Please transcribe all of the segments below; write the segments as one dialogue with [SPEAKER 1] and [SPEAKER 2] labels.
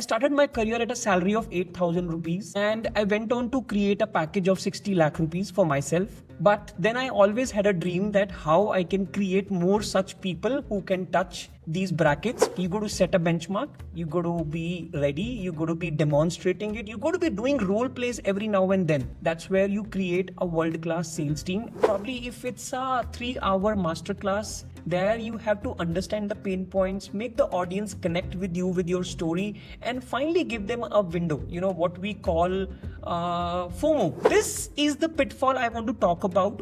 [SPEAKER 1] started my career at a salary of 8,000 rupees and I went on to create a package of 60 lakh rupees for myself. But then I always had a dream that how I can create more such people who can touch these brackets. You got to set a benchmark, you got to be ready, you got to be demonstrating it, you got to be doing role plays every now and then. That's where you create a world-class sales team. Probably if it's a 3-hour masterclass, there you have to understand the pain points, make the audience connect with you, with your story, and finally give them a window, what we call FOMO. This is the pitfall I want to talk about,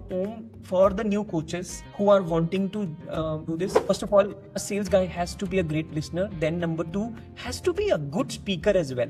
[SPEAKER 1] for the new coaches who are wanting to do this. First of all, a sales guy has to be a great listener. Then number 2, has to be a good speaker as well.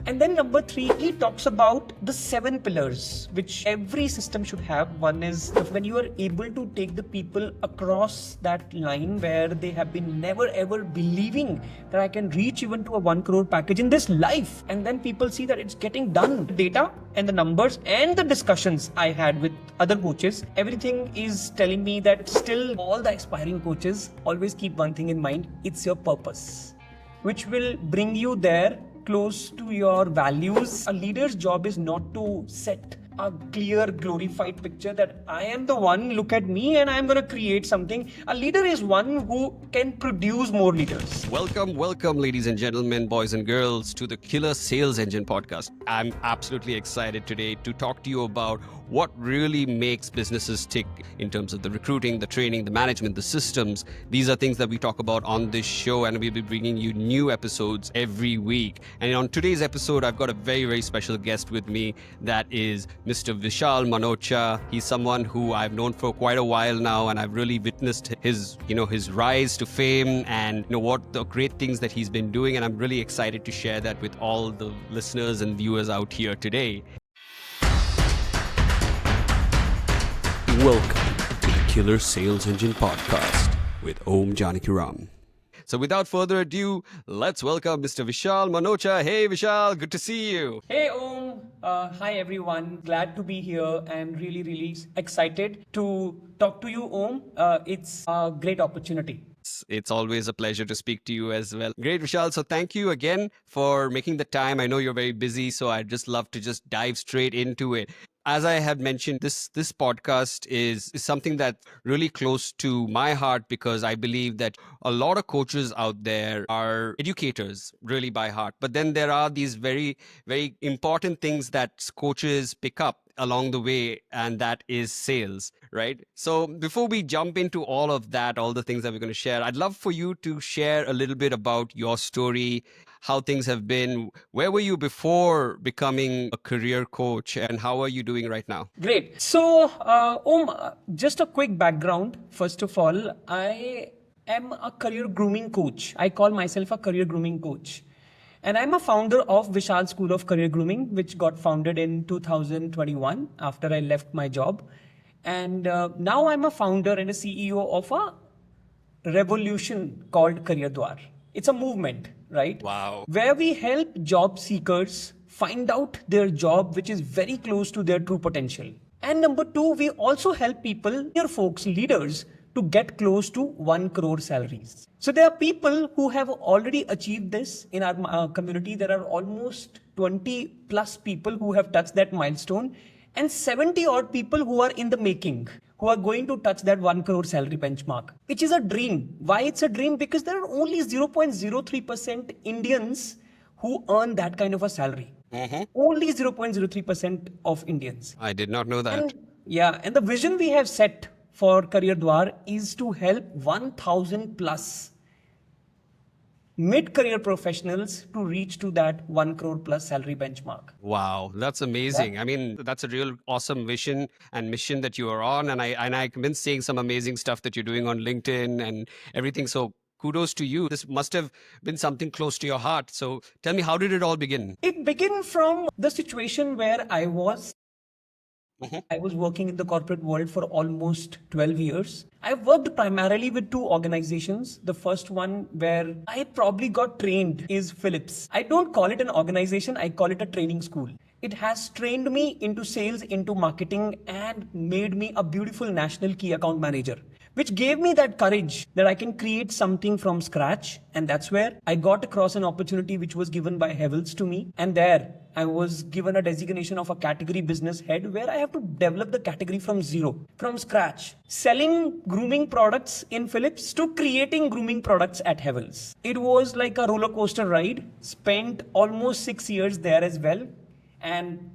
[SPEAKER 1] And then number 3, he talks about the 7 pillars which every system should have. One is when you are able to take the people across that line where they have been never ever believing that I can reach even to a 1 crore package in this life. And then people see that it's getting done. The data and the numbers and the discussions I had with other coaches, everything is telling me that still all the aspiring coaches always keep one thing in mind. It's your purpose, which will bring you there close to your values. A leader's job is not to set a clear, glorified picture that I am the one, look at me and I'm going to create something. A leader is one who can produce more leaders.
[SPEAKER 2] Welcome, ladies and gentlemen, boys and girls, to the Killer Sales Engine podcast. I'm absolutely excited today to talk to you about what really makes businesses tick in terms of the recruiting, the training, the management, the systems. These are things that we talk about on this show, and we'll be bringing you new episodes every week. And on today's episode, I've got a very, very special guest with me. That is Mr. Vishal Manocha. He's someone who I've known for quite a while now, and I've really witnessed his rise to fame and what the great things that he's been doing. And I'm really excited to share that with all the listeners and viewers out here today. Welcome to the Killer Sales Engine podcast with Aum Janakiram. So without further ado, let's welcome Mr. Vishal Manocha. Hey Vishal, good to see you.
[SPEAKER 1] Hey Om, hi everyone. Glad to be here and really, really excited to talk to you, Om. It's a great opportunity.
[SPEAKER 2] It's always a pleasure to speak to you as well. Great, Vishal. So thank you again for making the time. I know you're very busy, so I'd just love to just dive straight into it. As I had mentioned, this podcast is something that's really close to my heart because I believe that a lot of coaches out there are educators really by heart. But then there are these very, very important things that coaches pick up along the way, and that is sales, right? So before we jump into all of that, all the things that we're going to share, I'd love for you to share a little bit about your story, how things have been. Where were you before becoming a career coach, and how are you doing right now?
[SPEAKER 1] Great. So, just a quick background. First of all, I am a career grooming coach. I call myself a career grooming coach. And I'm a founder of Vishal School of Career Grooming, which got founded in 2021 after I left my job. And now I'm a founder and a CEO of a revolution called CareerDwar. It's a movement, right?
[SPEAKER 2] Wow.
[SPEAKER 1] Where we help job seekers find out their job, which is very close to their true potential. And number 2, we also help people, your folks, leaders, to get close to 1 crore salaries. So there are people who have already achieved this in our community. There are almost 20 plus people who have touched that milestone, and 70 odd people who are in the making, who are going to touch that 1 crore salary benchmark, which is a dream. Why it's a dream? Because there are only 0.03% Indians who earn that kind of a salary. Only 0.03% of Indians.
[SPEAKER 2] I did not know that.
[SPEAKER 1] And the vision we have set for CareerDwar is to help 1,000 plus mid-career professionals to reach to that 1 crore plus salary benchmark.
[SPEAKER 2] Wow, that's amazing. Yeah. I mean, that's a real awesome vision and mission that you are on. And I've been seeing some amazing stuff that you're doing on LinkedIn and everything. So kudos to you. This must have been something close to your heart. So tell me, how did it all begin?
[SPEAKER 1] It began from the situation where I was. I was working in the corporate world for almost 12 years. I worked primarily with 2 organizations. The first one where I probably got trained is Philips. I don't call it an organization, I call it a training school. It has trained me into sales, into marketing, and made me a beautiful national key account manager. which gave me that courage that I can create something from scratch. And that's where I got across an opportunity which was given by Hevels to me. And there I was given a designation of a category business head where I have to develop the category from zero, from scratch, selling grooming products in Philips to creating grooming products at Hevels. It was like a roller coaster ride, spent almost 6 years there as well. And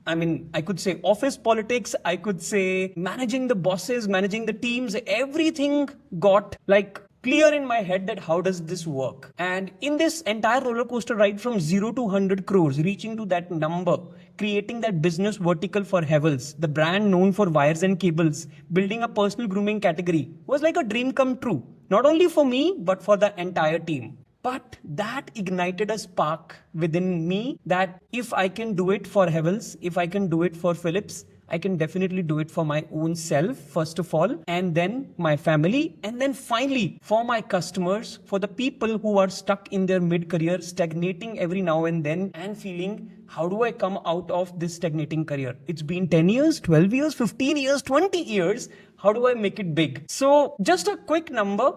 [SPEAKER 1] I mean, I could say office politics, I could say managing the bosses, managing the teams, everything got like clear in my head that how does this work? And in this entire roller coaster ride from 0 to 100 crores, reaching to that number, creating that business vertical for Hevels, the brand known for wires and cables, building a personal grooming category was like a dream come true. Not only for me, but for the entire team. But that ignited a spark within me that if I can do it for Hevels, if I can do it for Philips, I can definitely do it for my own self, first of all, and then my family, and then finally for my customers, for the people who are stuck in their mid career, stagnating every now and then, and feeling, how do I come out of this stagnating career? It's been 10 years, 12 years, 15 years, 20 years. How do I make it big? So, just a quick number.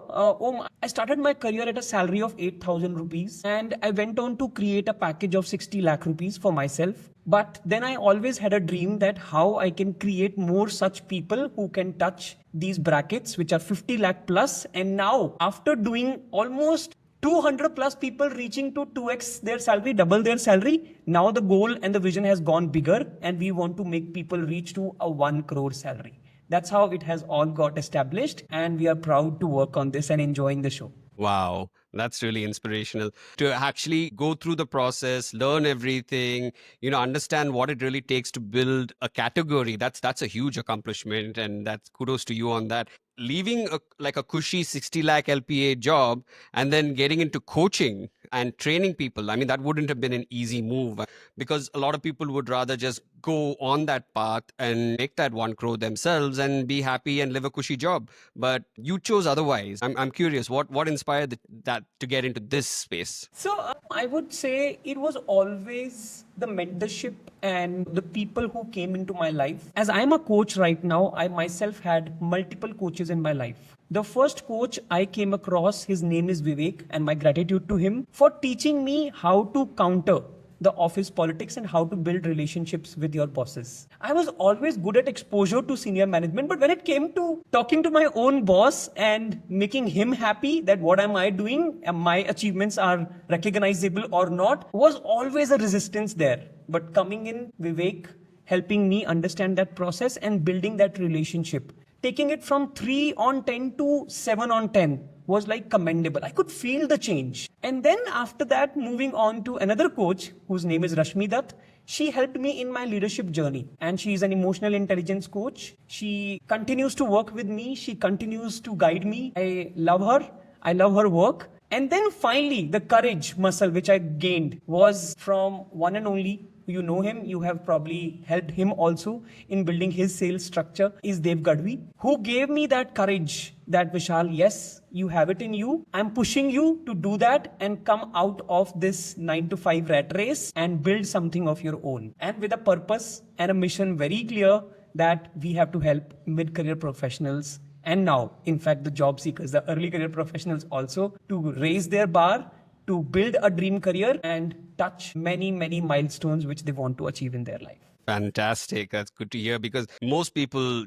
[SPEAKER 1] I started my career at a salary of 8,000 rupees and I went on to create a package of 60 lakh rupees for myself. But then I always had a dream that how I can create more such people who can touch these brackets, which are 50 lakh plus. And now, after doing almost 200 plus people reaching to 2x their salary, double their salary. Now the goal and the vision has gone bigger and we want to make people reach to a 1 crore salary. That's how it has all got established and we are proud to work on this and enjoying the show.
[SPEAKER 2] Wow, that's really inspirational to actually go through the process, learn everything, understand what it really takes to build a category. That's a huge accomplishment, and that's kudos to you on that. Leaving a cushy 60 lakh LPA job and then getting into coaching and training people. I mean, that wouldn't have been an easy move because a lot of people would rather just go on that path and make that 1 crore themselves and be happy and live a cushy job. But you chose otherwise. I'm curious, what inspired that to get into this space?
[SPEAKER 1] So I would say it was always the mentorship and the people who came into my life. As I'm a coach right now, I myself had multiple coaches in my life. The first coach I came across, his name is Vivek, and my gratitude to him for teaching me how to counter the office politics and how to build relationships with your bosses. I was always good at exposure to senior management, but when it came to talking to my own boss and making him happy that what am I doing, and my achievements are recognizable or not, was always a resistance there. But coming in, Vivek helping me understand that process and building that relationship, taking it from 3 on 10 to 7 on 10 was like commendable. I could feel the change. And then after that, moving on to another coach whose name is Rashmi Dutt. She helped me in my leadership journey and she is an emotional intelligence coach. She continues to work with me. She continues to guide me. I love her. I love her work. And then finally, the courage muscle which I gained was from one and only, you know him, you have probably helped him also in building his sales structure, is Dev Gadvi, who gave me that courage that Vishal, yes, you have it in you. I'm pushing you to do that and come out of this 9 to 5 rat race and build something of your own. And with a purpose and a mission very clear that we have to help mid-career professionals and now, in fact, the job seekers, the early career professionals also, to raise their bar, to build a dream career and touch many, many milestones which they want to achieve in their life.
[SPEAKER 2] Fantastic. That's good to hear because most people,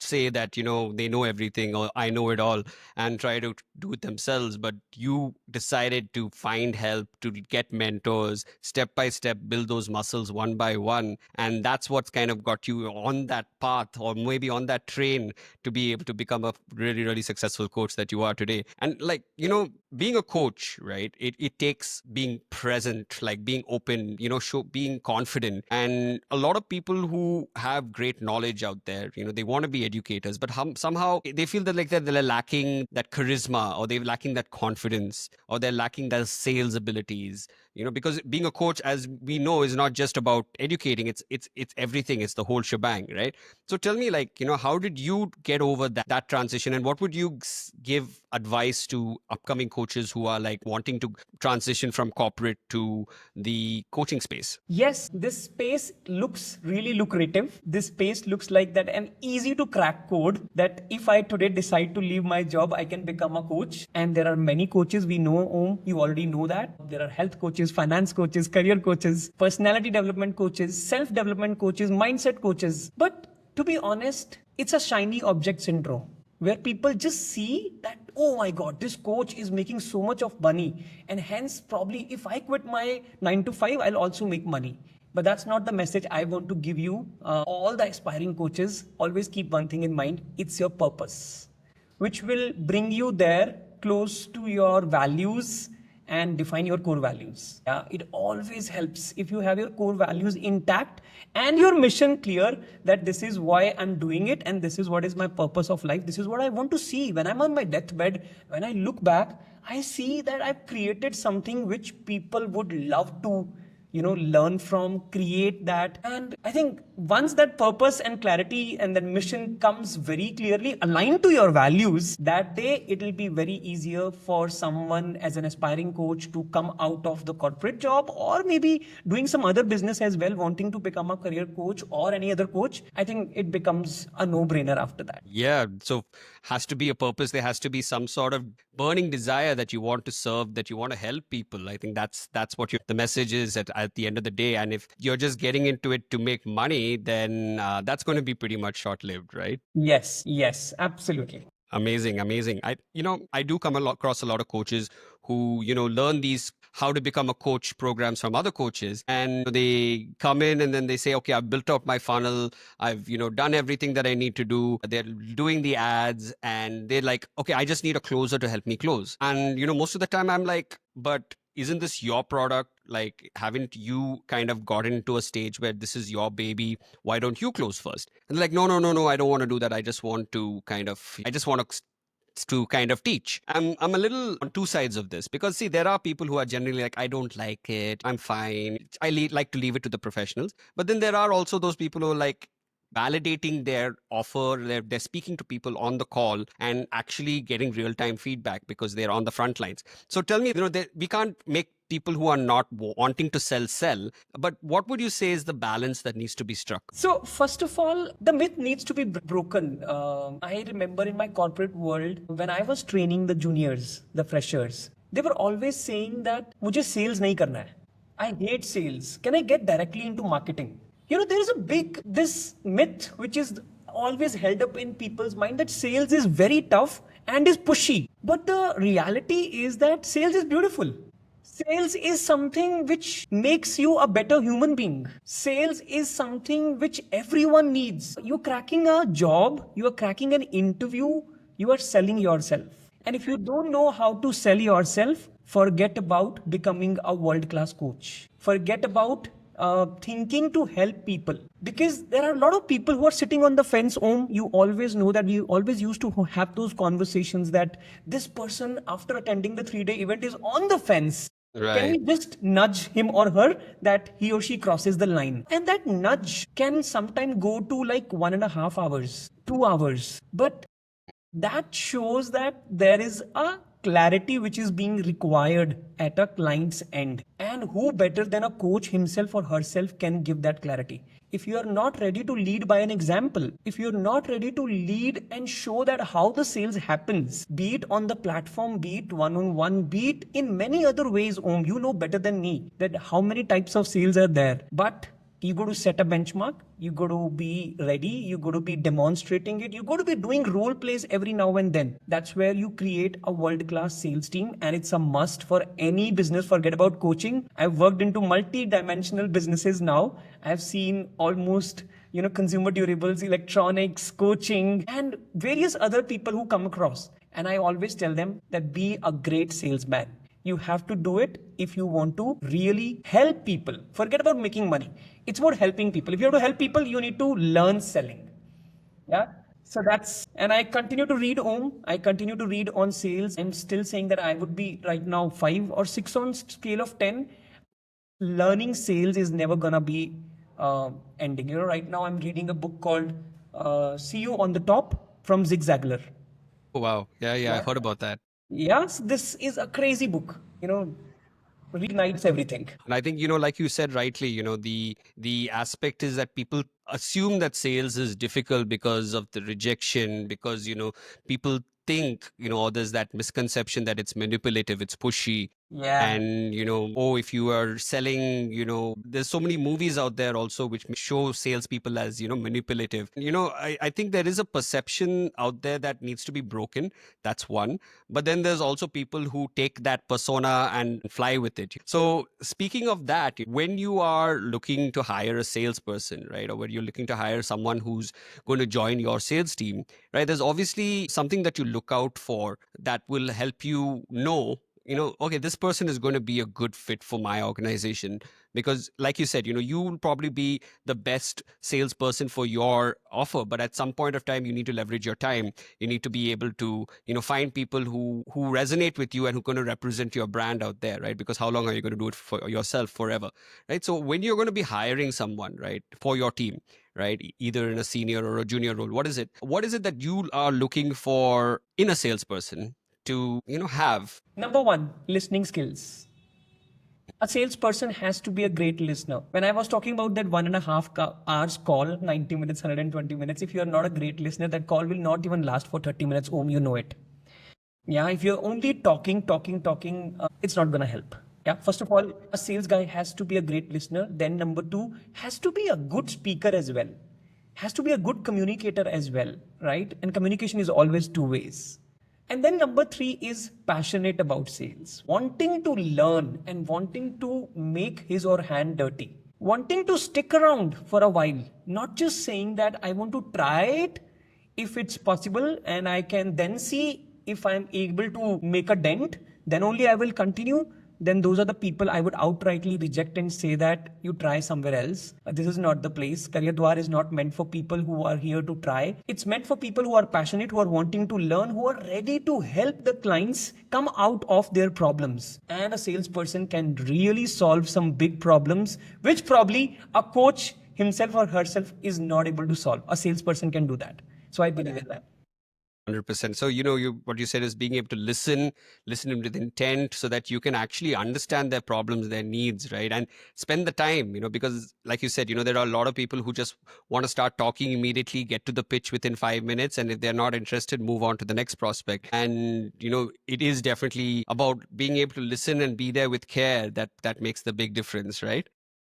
[SPEAKER 2] say that, they know everything or I know it all and try to do it themselves. But you decided to find help, to get mentors, step by step, build those muscles one by one. And that's what's kind of got you on that path or maybe on that train to be able to become a really, really successful coach that you are today. And being a coach, right? It takes being present, like being open, being confident. And a lot of people who have great knowledge out there, they want to be educators, but somehow they feel that like they're lacking that charisma or they're lacking that confidence or they're lacking those sales abilities, because being a coach, as we know, is not just about educating. It's everything. It's the whole shebang, right? So tell me, how did you get over that transition and what would you give advice to upcoming coaches who are like wanting to transition from corporate to the coaching space?
[SPEAKER 1] Yes, this space looks looks really lucrative. This space looks like that an easy to crack code that if I today decide to leave my job, I can become a coach. And there are many coaches we know, you already know that. There are health coaches, finance coaches, career coaches, personality development coaches, self-development coaches, mindset coaches. But to be honest, it's a shiny object syndrome where people just see that, oh my god, this coach is making so much of money, and hence probably if I quit my 9 to 5, I'll also make money. But that's not the message I want to give you. All the aspiring coaches, always keep one thing in mind: it's your purpose, which will bring you there close to your values and define your core values. Yeah, it always helps if you have your core values intact and your mission clear, that this is why I'm doing it and this is what is my purpose of life. This is what I want to see when I'm on my deathbed. When I look back, I see that I've created something which people would love to learn from, create that. And I think once that purpose and clarity and that mission comes very clearly aligned to your values, that day it will be very easier for someone as an aspiring coach to come out of the corporate job, or maybe doing some other business as well, wanting to become a career coach or any other coach. I think it becomes a no-brainer after that.
[SPEAKER 2] Yeah. So has to be a purpose. There has to be some sort of burning desire that you want to serve, that you want to help people. I think that's what the message is at the end of the day. And if you're just getting into it to make money, then that's going to be pretty much short-lived, right?
[SPEAKER 1] Yes, absolutely.
[SPEAKER 2] Amazing, amazing. I do come across a lot of coaches who, learn these how to become a coach programs from other coaches. And they come in and then they say, okay, I've built up my funnel. I've, done everything that I need to do. They're doing the ads and they're like, okay, I just need a closer to help me close. And, most of the time I'm like, but isn't this your product? Like, haven't you kind of gotten into a stage where this is your baby? Why don't you close first? And they're like, no, I don't want to do that. I just want to kind of teach. I'm a little on two sides of this, because see, there are people who are generally like, I don't like it, I'm fine, like to leave it to the professionals. But then there are also those people who are like validating their offer. They're speaking to people on the call and actually getting real-time feedback because they're on the front lines. So tell me, we can't make people who are not wanting to sell, but what would you say is the balance that needs to be struck?
[SPEAKER 1] So, first of all, the myth needs to be broken. I remember in my corporate world, when I was training the juniors, the freshers, they were always saying that, मुझे sales नहीं करना है. I hate sales. Can I get directly into marketing? There is this myth which is always held up in people's mind, that sales is very tough and is pushy. But the reality is that sales is beautiful. Sales is something which makes you a better human being. Sales is something which everyone needs. You're cracking a job, you are cracking an interview, you are selling yourself. And if you don't know how to sell yourself, forget about becoming a world-class coach. Forget about thinking to help people, because there are a lot of people who are sitting on the fence. You always know that we always used to have those conversations that this person, after attending the 3-day event, is on the fence.
[SPEAKER 2] Right.
[SPEAKER 1] Can we just nudge him or her that he or she crosses the line? And that nudge can sometimes go to like 1.5 hours, 2 hours. But that shows that there is a clarity which is being required at a client's end. And who better than a coach himself or herself can give that clarity? If you are not ready to lead by an example, if you're not ready to lead and show that how the sales happens, be it on the platform, be it one-on-one, be it in many other ways, you know better than me that how many types of sales are there. But you got to set a benchmark, you got to be ready, you got to be demonstrating it, you got to be doing role plays every now and then. That's where you create a world-class sales team, and it's a must for any business. Forget about coaching. I've worked into multi-dimensional businesses now. I've seen almost consumer durables, electronics, coaching, and various other people who come across. And I always tell them that be a great salesman. You have to do it if you want to really help people. Forget about making money. It's about helping people. If you have to help people, you need to learn selling. Yeah. So and I continue to read I continue to read on sales. I'm still saying that I would be right now 5 or 6 on scale of 10. Learning sales is never gonna be ending. Right now I'm reading a book called See You on the Top from Zig Ziglar.
[SPEAKER 2] Oh, wow. Yeah, I've heard about that.
[SPEAKER 1] Yes, this is a crazy book. reignites everything.
[SPEAKER 2] And I think, like you said rightly, the aspect is that people assume that sales is difficult because of the rejection, because, people think, or there's that misconception that it's manipulative, it's pushy.
[SPEAKER 1] Yeah.
[SPEAKER 2] And, oh, if you are selling, there's so many movies out there also which show salespeople as, manipulative. I think there is a perception out there that needs to be broken. That's one. But then there's also people who take that persona and fly with it. So speaking of that, when you are looking to hire a salesperson, right, or when you're looking to hire someone who's going to join your sales team, right, there's obviously something that you look out for that will help you know, okay, this person is going to be a good fit for my organization. Because like you said, you will probably be the best salesperson for your offer, but at some point of time you need to leverage your time. You need to be able to, find people who resonate with you and who are going to represent your brand out there, right? Because how long are you going to do it for yourself? Forever, right? So when you're going to be hiring someone, right, for your team, right, either in a senior or a junior role, what is it that you are looking for in a salesperson to have?
[SPEAKER 1] Number one, listening skills. A salesperson has to be a great listener. When I was talking about that 1.5 hours call, 90 minutes, 120 minutes, if you are not a great listener, that call will not even last for 30 minutes. You know it. Yeah, if you're only talking, it's not gonna help. Yeah, first of all, a sales guy has to be a great listener. Then number two, has to be a good speaker as well. Has to be a good communicator as well, right? And communication is always two ways. And then number three is passionate about sales, wanting to learn and wanting to make his or hand dirty, wanting to stick around for a while, not just saying that I want to try it if it's possible and I can then see if I'm able to make a dent, then only I will continue. Then those are the people I would outrightly reject and say that you try somewhere else. This is not the place. CareerDwar is not meant for people who are here to try. It's meant for people who are passionate, who are wanting to learn, who are ready to help the clients come out of their problems. And a salesperson can really solve some big problems, which probably a coach himself or herself is not able to solve. A salesperson can do that. So I believe in that.
[SPEAKER 2] 100%. So, what you said is being able to listen with intent so that you can actually understand their problems, their needs, right? And spend the time, because like you said, there are a lot of people who just want to start talking immediately, get to the pitch within 5 minutes. And if they're not interested, move on to the next prospect. And, it is definitely about being able to listen and be there with care that makes the big difference, right?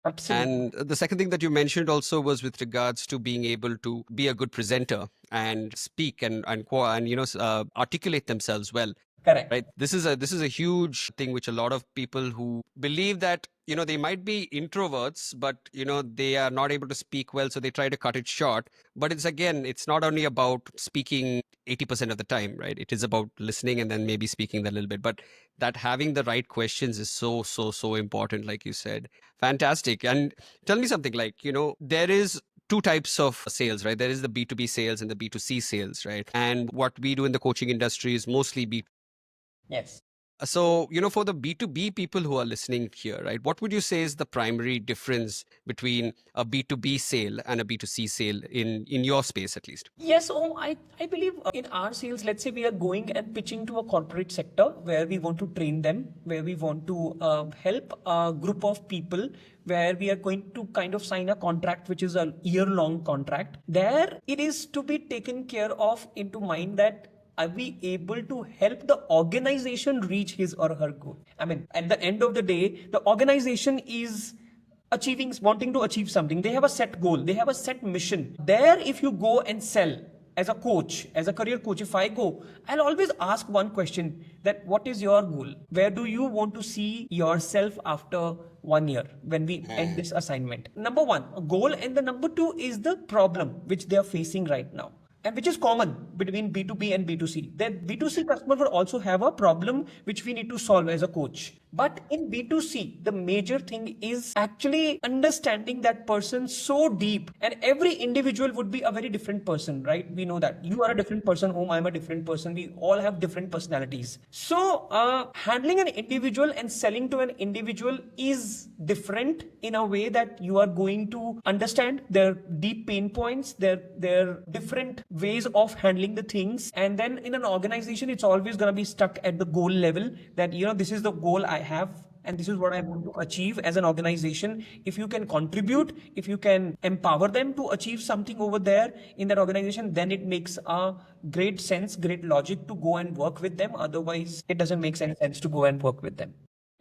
[SPEAKER 1] Absolutely.
[SPEAKER 2] And the second thing that you mentioned also was with regards to being able to be a good presenter and speak and articulate themselves well.
[SPEAKER 1] Correct.
[SPEAKER 2] Right. This is a huge thing which a lot of people who believe that they might be introverts, but they are not able to speak well, so they try to cut it short. But it's not only about speaking 80% of the time, right? It is about listening and then maybe speaking a little bit. But that having the right questions is so important, like you said. Fantastic. And tell me something like, there is two types of sales, right? There is the B2B sales and the B2C sales, right? And what we do in the coaching industry is mostly B2B.
[SPEAKER 1] Yes.
[SPEAKER 2] So, for the B2B people who are listening here, right, what would you say is the primary difference between a B2B sale and a B2C sale in your space, at least?
[SPEAKER 1] Yes, I believe in our sales, let's say we are going and pitching to a corporate sector where we want to train them, where we want to help a group of people, where we are going to kind of sign a contract, which is a year-long contract. There it is to be taken care of into mind that are we able to help the organization reach his or her goal? I mean, at the end of the day, the organization is wanting to achieve something. They have a set goal, they have a set mission. There, if you go and sell as a coach, as a career coach, if I go, I'll always ask one question, that what is your goal? Where do you want to see yourself after 1 year when we end this assignment? Number one, a goal, and the number two is the problem which they are facing right now, and which is common between B2B and B2C. That B2C customer will also have a problem which we need to solve as a coach. But in B2C, the major thing is actually understanding that person so deep. And every individual would be a very different person, right? We know that. You are a different person, I'm a different person. We all have different personalities. So handling an individual and selling to an individual is different in a way that you are going to understand their deep pain points, their different ways of handling the things. And then in an organization, it's always going to be stuck at the goal level that, this is the goal I have. and this is what I want to achieve as an organization. If you can contribute, if you can empower them to achieve something over there in that organization, then it makes a great sense, great logic to go and work with them. Otherwise, it doesn't make any sense to go and work with them.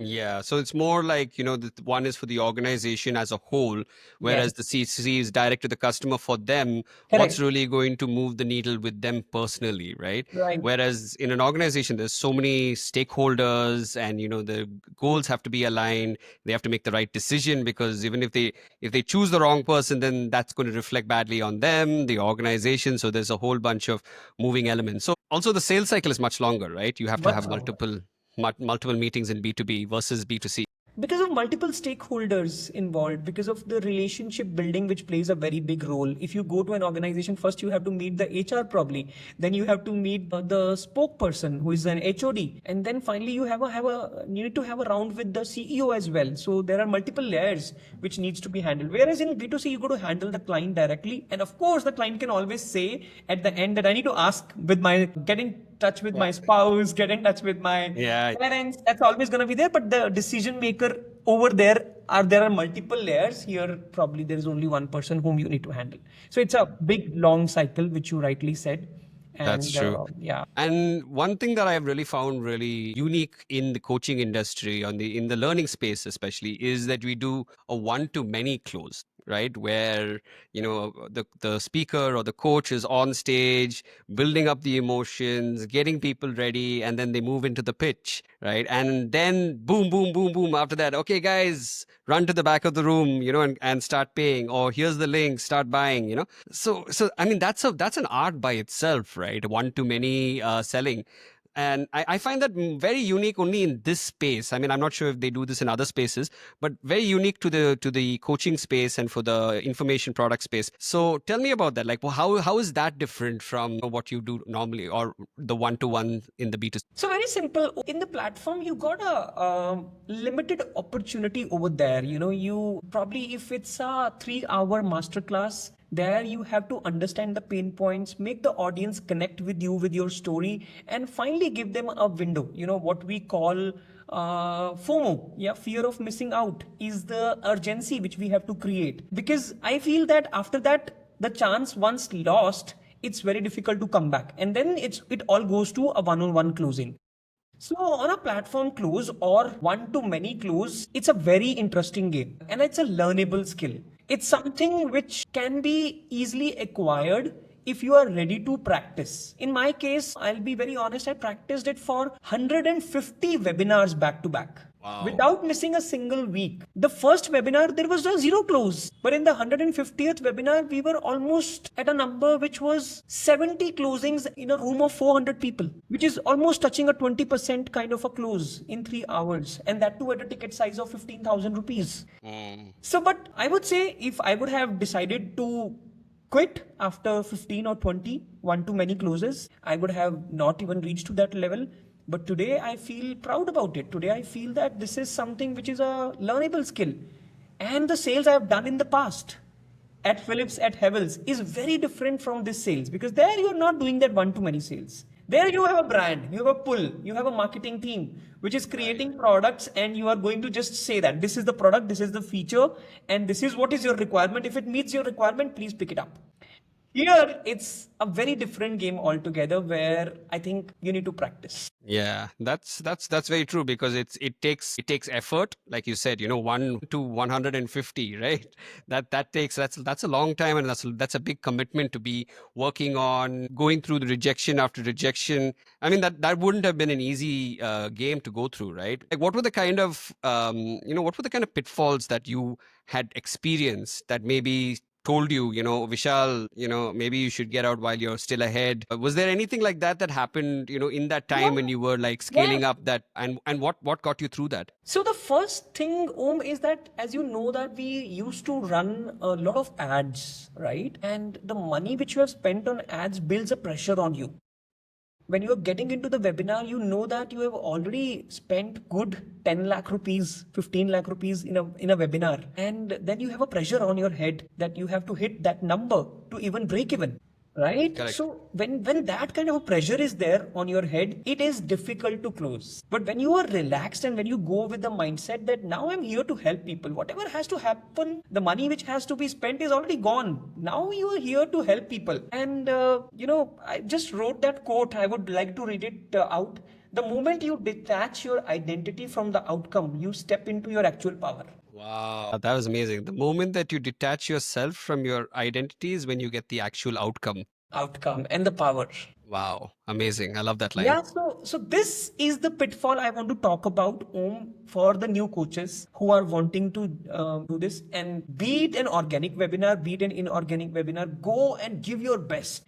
[SPEAKER 2] Yeah, so it's more like, the one is for the organization as a whole,
[SPEAKER 1] Yes,
[SPEAKER 2] whereas the CC is direct to the customer for them, what's
[SPEAKER 1] correct.
[SPEAKER 2] really going to move the needle with them personally, right?
[SPEAKER 1] Right.
[SPEAKER 2] Whereas in an organization, there's so many stakeholders and, the goals have to be aligned. They have to make the right decision because even if they choose the wrong person, then that's going to reflect badly on them, the organization. So there's a whole bunch of moving elements. So also the sales cycle is much longer, right? You have to
[SPEAKER 1] Much
[SPEAKER 2] have
[SPEAKER 1] longer.
[SPEAKER 2] multiple meetings in B2B versus B2C.
[SPEAKER 1] Because of multiple stakeholders involved, because of the relationship building, which plays a very big role. If you go to an organization, first you have to meet the HR probably, then you have to meet the spokesperson who is an HOD, and then finally you need to have a round with the CEO as well. So there are multiple layers which needs to be handled. Whereas in B2C, you go to handle the client directly, and of course the client can always say at the end that I need to ask with my get in touch with my spouse, get in touch with my
[SPEAKER 2] Yeah,
[SPEAKER 1] parents. That's always going to be there, but the decision maker over there are multiple layers. Here probably there is only one person whom you need to handle, so it's a big long cycle, which you rightly said.
[SPEAKER 2] that's
[SPEAKER 1] And
[SPEAKER 2] true.
[SPEAKER 1] yeah.
[SPEAKER 2] And one thing that I've really found really unique in the coaching industry, in the learning space especially, is that we do a one-to-many close, right? Where the speaker or the coach is on stage, building up the emotions, getting people ready, and then they move into the pitch, right? And then boom, boom, boom, boom. After that, okay, guys, run to the back of the room, and start paying, or here's the link, start buying. So I mean that's an art by itself, right? One to many selling. And I find that very unique only in this space. I mean, I'm not sure if they do this in other spaces, but very unique to the coaching space and for the information product space. So tell me about that. Like, well, how is that different from what you do normally, or the one-to-one in the B2C?
[SPEAKER 1] So very simple. In the platform, you got a limited opportunity over there. You probably, if it's a 3-hour masterclass, there you have to understand the pain points, make the audience connect with you with your story, and finally give them a window. What we call FOMO, yeah, fear of missing out, is the urgency which we have to create. Because I feel that after that, the chance once lost, it's very difficult to come back, and then it all goes to a one-on-one closing. So on a platform close or one to many close, it's a very interesting game and it's a learnable skill. It's something which can be easily acquired if you are ready to practice. In my case, I'll be very honest, I practiced it for 150 webinars back to back
[SPEAKER 2] Wow.
[SPEAKER 1] without missing a single week. The first webinar, there was a zero close. But in the 150th webinar, we were almost at a number which was 70 closings in a room of 400 people, which is almost touching a 20% kind of a close in 3 hours. And that too at a ticket size of 15,000 rupees.
[SPEAKER 2] Mm.
[SPEAKER 1] So, but I would say if I would have decided to quit after 15 or 20 one to many closes, I would have not even reached to that level. But today I feel proud about it. Today I feel that this is something which is a learnable skill. And the sales I have done in the past at Philips, at Havels, is very different from this sales, because there you are not doing that one to many sales. There you have a brand, you have a pull, you have a marketing team which is
[SPEAKER 2] Right.
[SPEAKER 1] creating products, and you are going to just say that this is the product, this is the feature, and this is what is your requirement. If it meets your requirement, please pick it up. Here, it's a very different game altogether where I think you need to practice.
[SPEAKER 2] Yeah, that's very true because it takes effort, like you said, 1 to 150, right? That's a long time, and that's a big commitment to be working on, going through the rejection after rejection. I mean, that wouldn't have been an easy game to go through, right? Like, what were the kind of pitfalls that you had experienced that maybe told you, Vishal, maybe you should get out while you're still ahead. Was there anything like that happened, in that time when
[SPEAKER 1] Yeah,
[SPEAKER 2] you were like
[SPEAKER 1] yeah.
[SPEAKER 2] scaling up that, and what got you through that?
[SPEAKER 1] So the first thing, Om, is that as you know that we used to run a lot of ads, right? And the money which you have spent on ads builds a pressure on you. When you're getting into the webinar, you know that you have already spent good 10 lakh rupees, 15 lakh rupees in a webinar. And then you have a pressure on your head that you have to hit that number to even break even. right?
[SPEAKER 2] Correct.
[SPEAKER 1] So when that kind of a pressure is there on your head, it is difficult to close. But when you are relaxed and when you go with the mindset that now I'm here to help people, whatever has to happen, the money which has to be spent is already gone. Now you are here to help people. And I just wrote that quote. I would like to read it out. The moment you detach your identity from the outcome, you step into your actual power.
[SPEAKER 2] Wow, that was amazing. The moment that you detach yourself from your identity is when you get the actual outcome.
[SPEAKER 1] Outcome and the power.
[SPEAKER 2] Wow, amazing. I love that line.
[SPEAKER 1] Yeah, so this is the pitfall I want to talk about, for the new coaches who are wanting to do this. And be it an organic webinar, be it an inorganic webinar, go and give your best.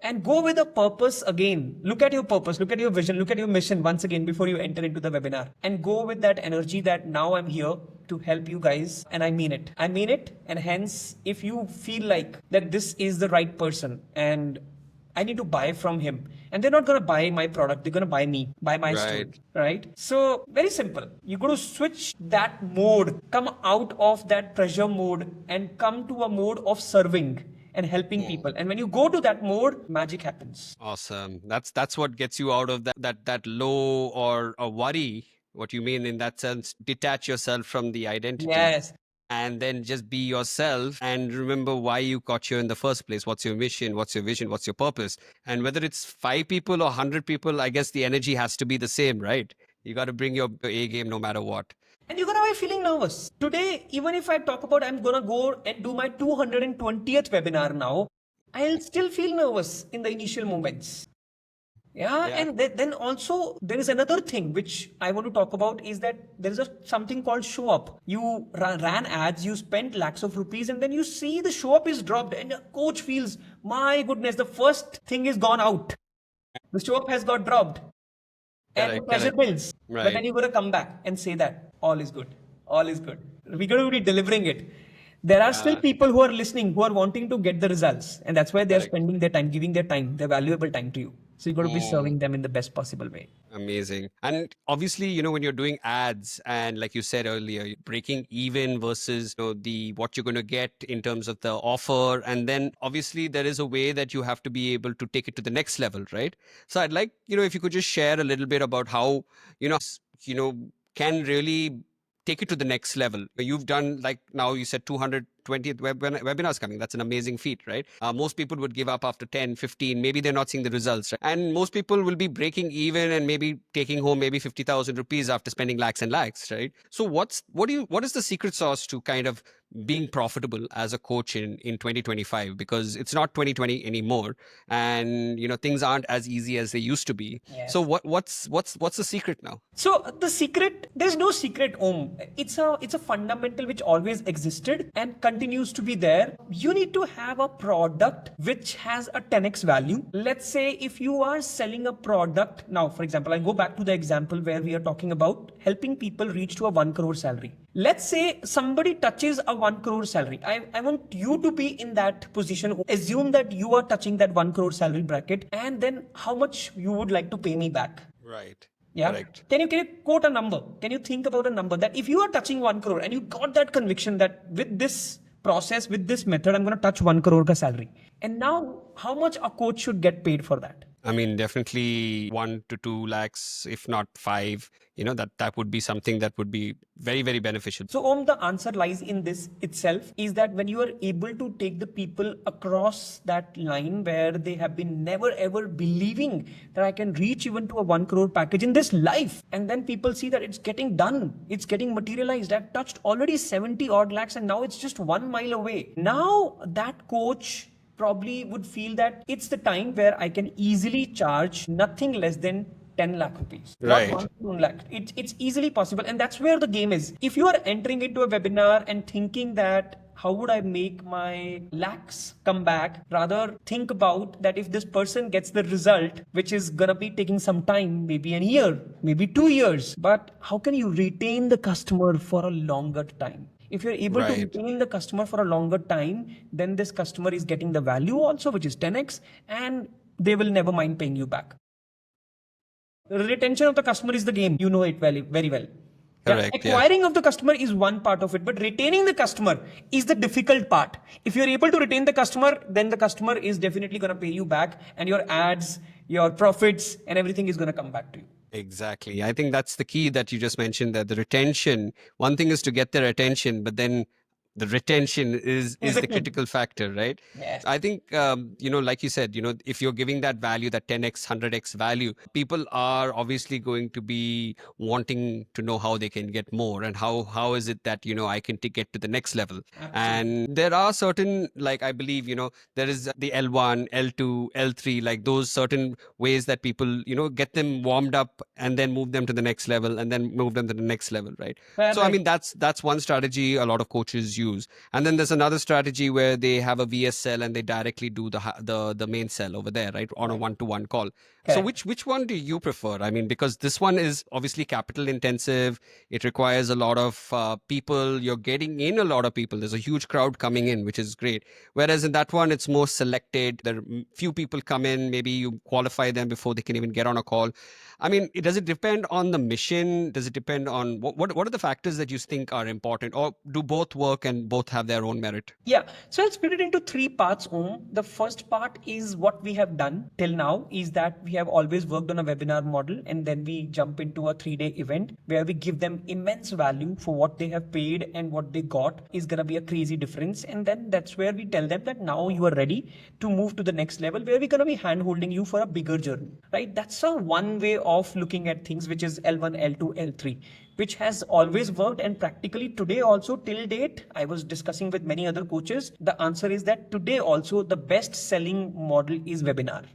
[SPEAKER 1] And go with a purpose again. Look at your purpose, look at your vision, look at your mission once again before you enter into the webinar. And go with that energy that now I'm here to help you guys. And I mean it. I mean it. And hence, if you feel like that this is the right person and I need to buy from him. And they're not going to buy my product. They're going to buy me, buy my story.
[SPEAKER 2] Right.
[SPEAKER 1] Right. So very simple. You're going to switch that mode, come out of that pressure mode and come to a mode of serving and helping people. And when you go to that mode, magic happens.
[SPEAKER 2] Awesome. That's what gets you out of that low or a worry. What you mean in that sense, detach yourself from the identity
[SPEAKER 1] Yes.
[SPEAKER 2] and then just be yourself and remember why you got here in the first place. What's your mission? What's your vision? What's your purpose? And whether it's 5 people or 100 people, I guess the energy has to be the same, right? You got to bring your A game no matter what.
[SPEAKER 1] And you're gonna be feeling nervous. Today, even if I talk about I'm gonna go and do my 220th webinar now, I'll still feel nervous in the initial moments. Yeah,
[SPEAKER 2] Yeah.
[SPEAKER 1] and then also there is another thing which I want to talk about is that there is something called show up. You ran ads, you spent lakhs of rupees, and then you see the show up is dropped, and the coach feels, my goodness, the first thing is gone out. The show up has got dropped, and the
[SPEAKER 2] Correct,
[SPEAKER 1] pressure
[SPEAKER 2] correct.
[SPEAKER 1] builds. But then
[SPEAKER 2] Right.
[SPEAKER 1] you're gonna come back and say that all is good, all is good. We're gonna be delivering it. There are still
[SPEAKER 2] Yeah,
[SPEAKER 1] people who are listening, who are wanting to get the results, and that's why they're
[SPEAKER 2] correct.
[SPEAKER 1] spending their time, giving their time, their valuable time to you. So you got to be
[SPEAKER 2] Mm.
[SPEAKER 1] serving them in the best possible way.
[SPEAKER 2] Amazing. And obviously, when you're doing ads and like you said earlier, breaking even versus the what you're going to get in terms of the offer. And then obviously there is a way that you have to be able to take it to the next level, right? So I'd like, if you could just share a little bit about how, you know, can really take it to the next level. You've done, like now you said 220th webinars coming. That's an amazing feat, right? Most people would give up after 10, 15. Maybe they're not seeing the results, right? And most people will be breaking even and maybe taking home maybe 50,000 rupees after spending lakhs and lakhs, right? So what is the secret sauce to kind of being profitable as a coach in 2025? Because it's not 2020 anymore, and things aren't as easy as they used to be. So
[SPEAKER 1] Yes.
[SPEAKER 2] what's the secret now?
[SPEAKER 1] So the secret, there's no secret, Om. It's a fundamental which always existed and continues to be there. You need to have a product which has a 10x value. Let's say if you are selling a product now, for example, I go back to the example where we are talking about helping people reach to a 1 crore salary. Let's say somebody touches a 1 crore salary. I want you to be in that position. Assume that you are touching that 1 crore salary bracket, and then how much you would like to pay me back.
[SPEAKER 2] Right.
[SPEAKER 1] Yeah.
[SPEAKER 2] Correct.
[SPEAKER 1] Can you quote a number? Can you think about a number that if you are touching 1 crore and you got that conviction that with this process, with this method, I'm going to touch 1 crore ka salary. And now how much a coach should get paid for that?
[SPEAKER 2] I mean, definitely 1 to 2 lakhs, if not five. That would be something that would be very, very beneficial.
[SPEAKER 1] So, Om, the answer lies in this itself is that when you are able to take the people across that line where they have been never ever believing that I can reach even to a 1 crore package in this life, and then people see that it's getting done, it's getting materialized. I've touched already 70 odd lakhs, and now it's just 1 mile away. Now, that coach probably would feel that it's the time where I can easily charge nothing less than 10 lakh rupees. Not
[SPEAKER 2] Right.
[SPEAKER 1] 1 lakh. It's easily possible. And that's where the game is. If you are entering into a webinar and thinking that how would I make my lakhs come back? Rather think about that if this person gets the result, which is gonna be taking some time, maybe a year, maybe 2 years, but how can you retain the customer for a longer time? If you're able to
[SPEAKER 2] Right.
[SPEAKER 1] retain the customer for a longer time, then this customer is getting the value also, which is 10x, and they will never mind paying you back. Retention of the customer is the game. You know it very, very well. Yeah,
[SPEAKER 2] Correct. Yeah.
[SPEAKER 1] acquiring of the customer is one part of it, but retaining the customer is the difficult part. If you're able to retain the customer, then the customer is definitely going to pay you back, and your ads, your profits, and everything is going to come back to you.
[SPEAKER 2] Exactly. I think that's the key that you just mentioned, that the retention, one thing is to get their attention, but then the retention
[SPEAKER 1] Is
[SPEAKER 2] is
[SPEAKER 1] the
[SPEAKER 2] the
[SPEAKER 1] key.
[SPEAKER 2] critical factor, right?
[SPEAKER 1] Yes.
[SPEAKER 2] I think, like you said, if you're giving that value, that 10x, 100x value, people are obviously going to be wanting to know how they can get more, and how is it that, I can get to the next level.
[SPEAKER 1] Absolutely.
[SPEAKER 2] And there are certain, like, I believe, there is the L1, L2, L3, like those certain ways that people, get them warmed up and then move them to the next level and then move them to the next level, right? So I
[SPEAKER 1] Correct.
[SPEAKER 2] mean, that's one strategy a lot of coaches use. And then there's another strategy where they have a VS cell and they directly do the main cell over there, right, on a
[SPEAKER 1] Right.
[SPEAKER 2] one-to-one call. So
[SPEAKER 1] Correct.
[SPEAKER 2] which one do you prefer? I mean, because this one is obviously capital intensive. It requires a lot of people. You're getting in a lot of people. There's a huge crowd coming in, which is great. Whereas in that one, it's more selected. There are few people come in. Maybe you qualify them before they can even get on a call. I mean, does it depend on the mission? Does it depend on what are the factors that you think are important, or do both work and both have their own merit?
[SPEAKER 1] Yeah, so I'll split it into three parts. The first part is what we have done till now is that we have always worked on a webinar model, and then we jump into a 3-day event where we give them immense value for what they have paid, and what they got is going to be a crazy difference. And then that's where we tell them that now you are ready to move to the next level, where we're going to be hand holding you for a bigger journey, right? That's a one way of looking at things, which is L1, L2, L3, which has always worked. And practically today also, till date, I was discussing with many other coaches, the answer is that today also the best selling model is webinar.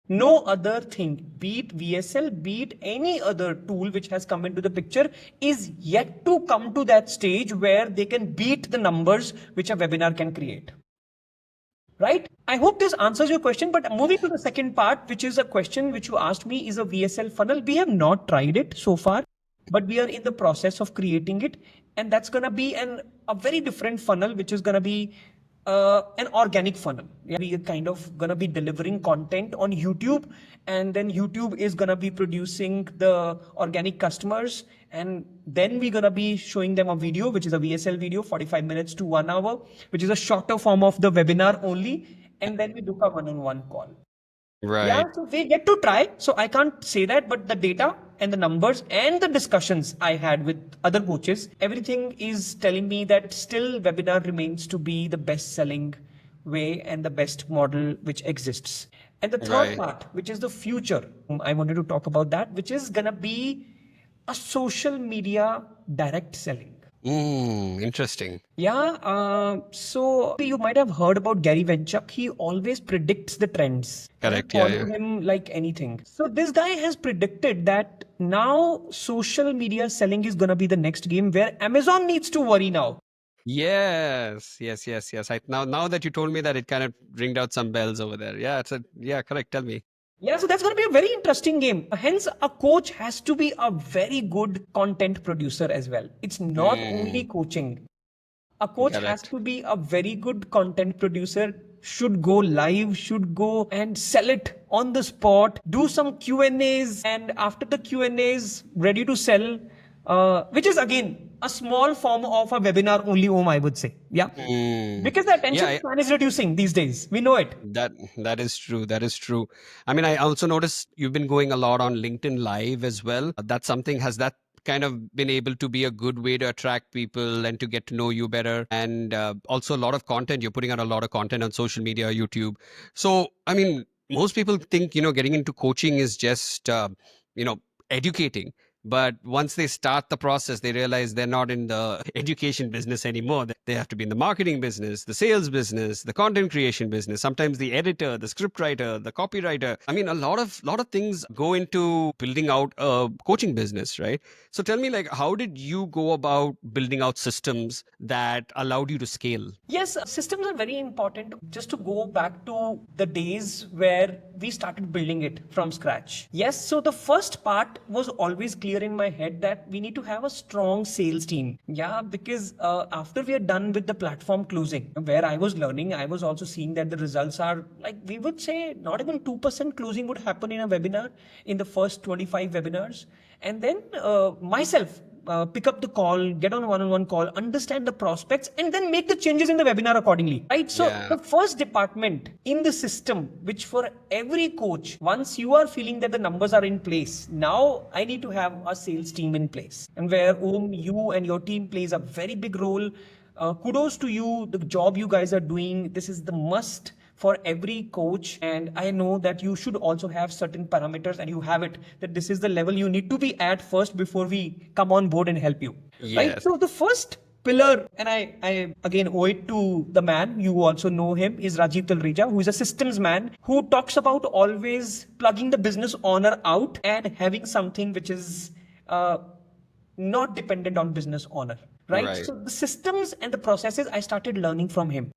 [SPEAKER 1] No other thing, be it VSL, be it any other tool which has come into the picture, is yet to come to that stage where they can beat the numbers which a webinar can create. Right? I hope this answers your question. But moving to the second part, which is a question which you asked me, is a VSL funnel. We have not tried it so far, but we are in the process of creating it. And that's going to be a very different funnel, which is going to be an organic funnel. Yeah, we are kind of going to be delivering content on YouTube, and then YouTube is going to be producing the organic customers, and then we're going to be showing them a video, which is a VSL video, 45 minutes to 1 hour, which is a shorter form of the webinar only, and then we do a one-on-one call. Yeah,
[SPEAKER 2] Right.
[SPEAKER 1] so we get to try. So I can't say that, but the data and the numbers and the discussions I had with other coaches, everything is telling me that still webinar remains to be the best selling way and the best model which exists. And the third
[SPEAKER 2] Right.
[SPEAKER 1] part, which is the future, I wanted to talk about that, which is gonna be a social media direct selling.
[SPEAKER 2] Interesting.
[SPEAKER 1] Yeah, so you might have heard about Gary Vaynerchuk. He always predicts the trends, and I
[SPEAKER 2] Correct. Yeah.
[SPEAKER 1] follow
[SPEAKER 2] Yeah.
[SPEAKER 1] him like anything. So this guy has predicted that now social media selling is gonna be the next game where Amazon needs to worry now.
[SPEAKER 2] Yes. Yes. Yes. Yes. Now that you told me that, it kind of ringed out some bells over there. Yeah. Yeah. Correct. Tell me.
[SPEAKER 1] Yeah, so that's going to be a very interesting game. Hence, a coach has to be a very good content producer as well. It's not only coaching. A coach has
[SPEAKER 2] Correct.
[SPEAKER 1] to be a very good content producer, should go live, should go and sell it on the spot, do some Q&As, and after the Q&As, ready to sell, which is again a small form of a webinar only, I would say. Yeah. Because the attention
[SPEAKER 2] Yeah.
[SPEAKER 1] span is reducing these days. We know it.
[SPEAKER 2] That is true. That is true. I mean, I also noticed you've been going a lot on LinkedIn Live as well. That's something, has that kind of been able to be a good way to attract people and to get to know you better? And also a lot of content. You're putting out a lot of content on social media, YouTube. So, I mean, most people think, getting into coaching is just, educating. But once they start the process, they realize they're not in the education business anymore. They have to be in the marketing business, the sales business, the content creation business, sometimes the editor, the script writer, the copywriter. I mean, a lot of things go into building out a coaching business, right? So tell me, like, how did you go about building out systems that allowed you to scale?
[SPEAKER 1] Yes, systems are very important. Just to go back to the days where we started building it from scratch. Yes, so the first part was always clear in my head that we need to have a strong sales team. Yeah, because after we are done with the platform closing, where I was learning, I was also seeing that the results are like, we would say not even 2% closing would happen in a webinar in the first 25 webinars. And then myself, pick up the call, get on a one-on-one call, understand the prospects, and then make the changes in the webinar accordingly, right? So
[SPEAKER 2] Yeah.
[SPEAKER 1] the first department in the system, which for every coach, once you are feeling that the numbers are in place, now I need to have a sales team in place, and where you and your team plays a very big role. Kudos to you, the job you guys are doing. This is the must for every coach, and I know that you should also have certain parameters, and you have it, that this is the level you need to be at first before we come on board and help you, right?
[SPEAKER 2] Yes.
[SPEAKER 1] So the first pillar, and I again owe it to the man, you also know him, is Rajiv Talreja, who is a systems man, who talks about always plugging the business owner out and having something which is not dependent on business owner, right?
[SPEAKER 2] Right.
[SPEAKER 1] So the systems and the processes I started learning from him.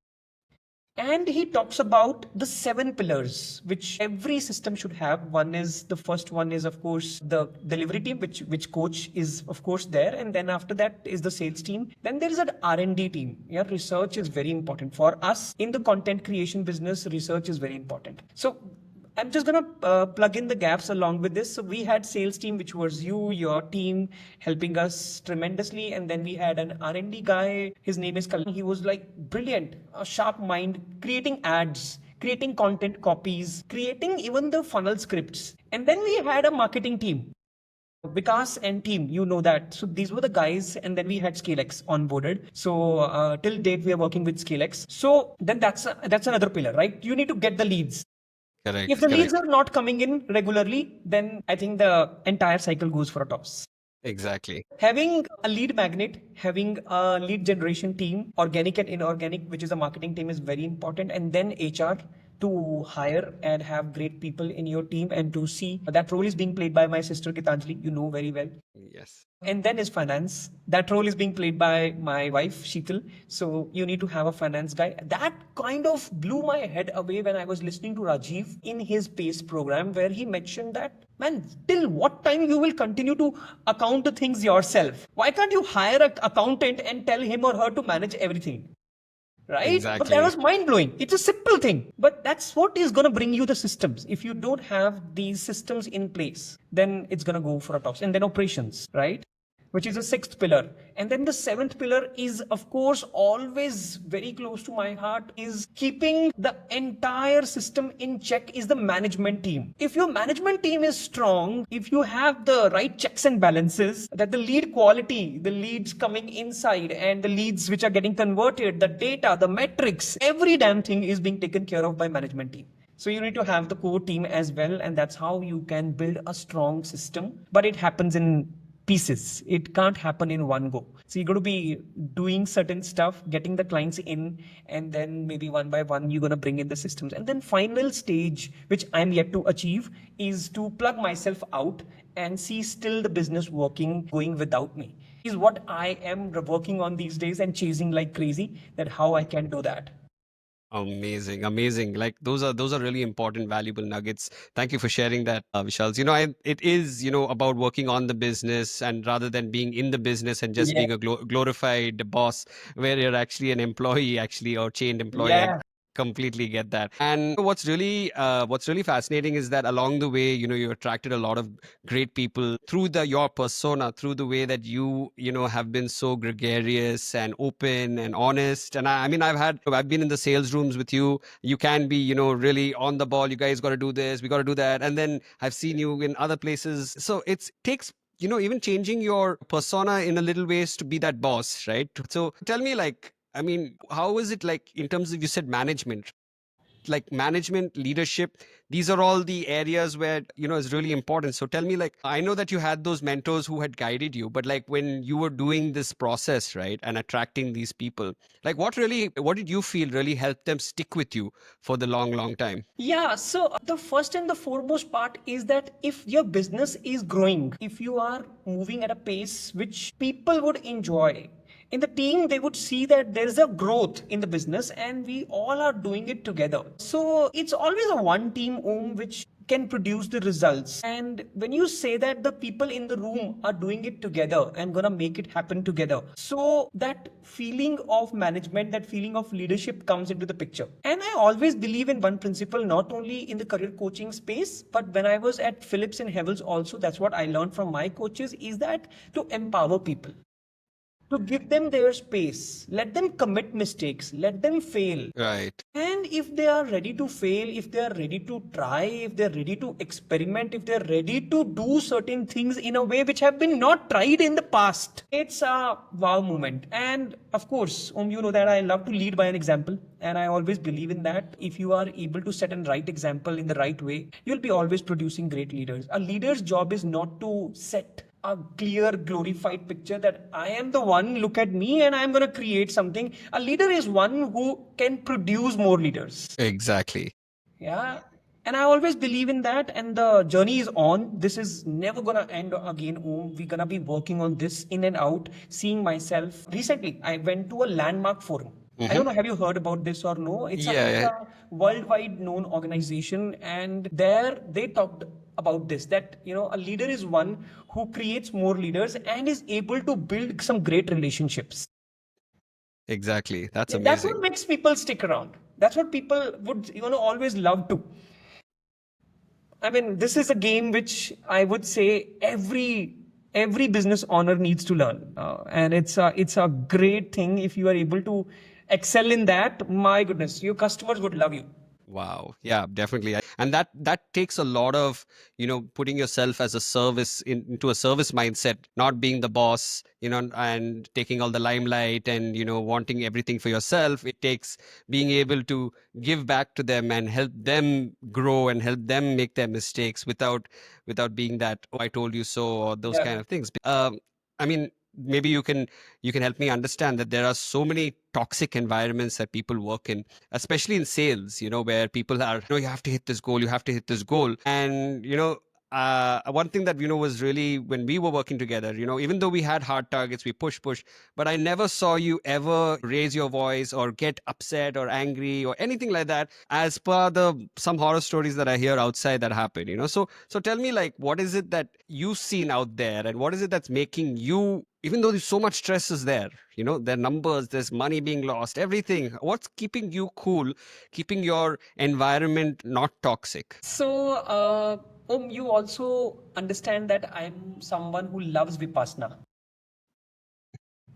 [SPEAKER 1] And he talks about the 7 pillars which every system should have. The first one is, of course, the delivery team, which coach is of course there, and then after that is the sales team. Then there is an R&D team. Yeah, research is very important for us in the content creation business. Research is very important. So I'm just gonna plug in the gaps along with this. So we had sales team, which was your team, helping us tremendously, and then we had an R&D guy. His name is Kalyan. He was like brilliant, a sharp mind, creating ads, creating content copies, creating even the funnel scripts. And then we had a marketing team. Vikas and team, you know that. So these were the guys, and then we had ScaleX onboarded. So till date, we are working with ScaleX. So then that's another pillar, right? You need to get the leads.
[SPEAKER 2] Correct.
[SPEAKER 1] If the leads
[SPEAKER 2] Correct.
[SPEAKER 1] are not coming in regularly, then I think the entire cycle goes for a toss.
[SPEAKER 2] Exactly.
[SPEAKER 1] Having a lead magnet, having a lead generation team, organic and inorganic, which is a marketing team, is very important. And then HR to hire and have great people in your team, and to see that role is being played by my sister Gitanjali, you know very well.
[SPEAKER 2] Yes.
[SPEAKER 1] And then is finance. That role is being played by my wife, Sheetal. So you need to have a finance guy. That kind of blew my head away when I was listening to Rajiv in his PACE program, where he mentioned that, man, till what time you will continue to account the things yourself? Why can't you hire an accountant and tell him or her to manage everything? Right? But that
[SPEAKER 2] Exactly.
[SPEAKER 1] was mind blowing. It's a simple thing, but that's what is going to bring you the systems. If you don't have these systems in place, then it's going to go for a toss. And then operations, right? Which is the 6th pillar. And then the 7th pillar is, of course, always very close to my heart, is keeping the entire system in check, is the management team. If your management team is strong, if you have the right checks and balances, that the lead quality, the leads coming inside and the leads which are getting converted, the data, the metrics, every damn thing is being taken care of by management team. So you need to have the core team as well, and that's how you can build a strong system. But it happens in pieces. It can't happen in one go. So you got to be doing certain stuff, getting the clients in, and then maybe one by one you're going to bring in the systems. And then final stage, which I'm yet to achieve, is to plug myself out and see still the business working, going without me. Is what I am working on these days and chasing like crazy, that how I can do that.
[SPEAKER 2] Amazing, amazing. Like those are really important, valuable nuggets. Thank you for sharing that, Vishal. It is about working on the business, and rather than being in the business and just
[SPEAKER 1] Yeah.
[SPEAKER 2] being a glorified boss, where you're actually an employee, actually, or chained employee. I
[SPEAKER 1] Yeah.
[SPEAKER 2] completely get that. And what's really fascinating is that along the way, you attracted a lot of great people through your persona, through the way that you have been so gregarious and open and honest. And I mean, I've been in the sales rooms with you. You can be, really on the ball. You guys got to do this, we got to do that. And then I've seen you in other places. So it takes even changing your persona in a little ways to be that boss, right? So tell me, like, I mean, how is it, like, in terms of, you said management, like management, leadership, these are all the areas where is really important. So tell me, like, I know that you had those mentors who had guided you, but like when you were doing this process, right, and attracting these people, like what did you feel really helped them stick with you for the long time?
[SPEAKER 1] Yeah, so the first and the foremost part is that if your business is growing, if you are moving at a pace which people would enjoy, in the team, they would see that there is a growth in the business and we all are doing it together. So it's always a one team which can produce the results. And when you say that the people in the room are doing it together and gonna make it happen together, so that feeling of management, that feeling of leadership comes into the picture. And I always believe in one principle, not only in the career coaching space, but when I was at Phillips and Havels also, that's what I learned from my coaches, is that to empower people, to give them their space, let them commit mistakes, let them fail.
[SPEAKER 2] Right.
[SPEAKER 1] And if they are ready to fail, if they are ready to try, if they're ready to experiment, if they're ready to do certain things in a way which have been not tried in the past, it's a wow moment. And of course, you know that I love to lead by an example. And I always believe in that. If you are able to set a right example in the right way, you'll be always producing great leaders. A leader's job is not to set a clear glorified picture that I am the one, look at me, and I'm going to create something. A leader is one who can produce more leaders.
[SPEAKER 2] Exactly.
[SPEAKER 1] Yeah. And I always believe in that. And the journey is on. This is never going to end again. We're going to be working on this in and out, seeing myself. Recently, I went to a landmark forum. I don't know, have you heard about this or no? It's
[SPEAKER 2] Yeah.
[SPEAKER 1] a worldwide known organization, and there they talked about this, that a leader is one who creates more leaders and is able to build some great relationships.
[SPEAKER 2] Exactly. That's
[SPEAKER 1] That's what
[SPEAKER 2] amazing.
[SPEAKER 1] makes people stick around. That's what people would always love to. I mean, this is a game which I would say every business owner needs to learn, and it's a great thing if you are able to excel in that. My goodness, your customers would love you.
[SPEAKER 2] Wow. Yeah, definitely. And that takes a lot of, putting yourself as a service into a service mindset, not being the boss, and taking all the limelight and, wanting everything for yourself. It takes being able to give back to them and help them grow and help them make their mistakes without being that, oh, I told you so, or those
[SPEAKER 1] Yeah.
[SPEAKER 2] kind of things. I mean, maybe you can help me understand that there are so many toxic environments that people work in, especially in sales, where people are, you have to hit this goal, you have to hit this goal. And, one thing that, was really when we were working together, even though we had hard targets, we push, but I never saw you ever raise your voice or get upset or angry or anything like that, as per the some horror stories that I hear outside that happen, so tell me, like, what is it that you've seen out there, and what is it that's making you, even though there's so much stress is there, there are numbers, there's money being lost, everything, what's keeping you cool, keeping your environment not toxic?
[SPEAKER 1] So, you also understand that I'm someone who loves Vipassana.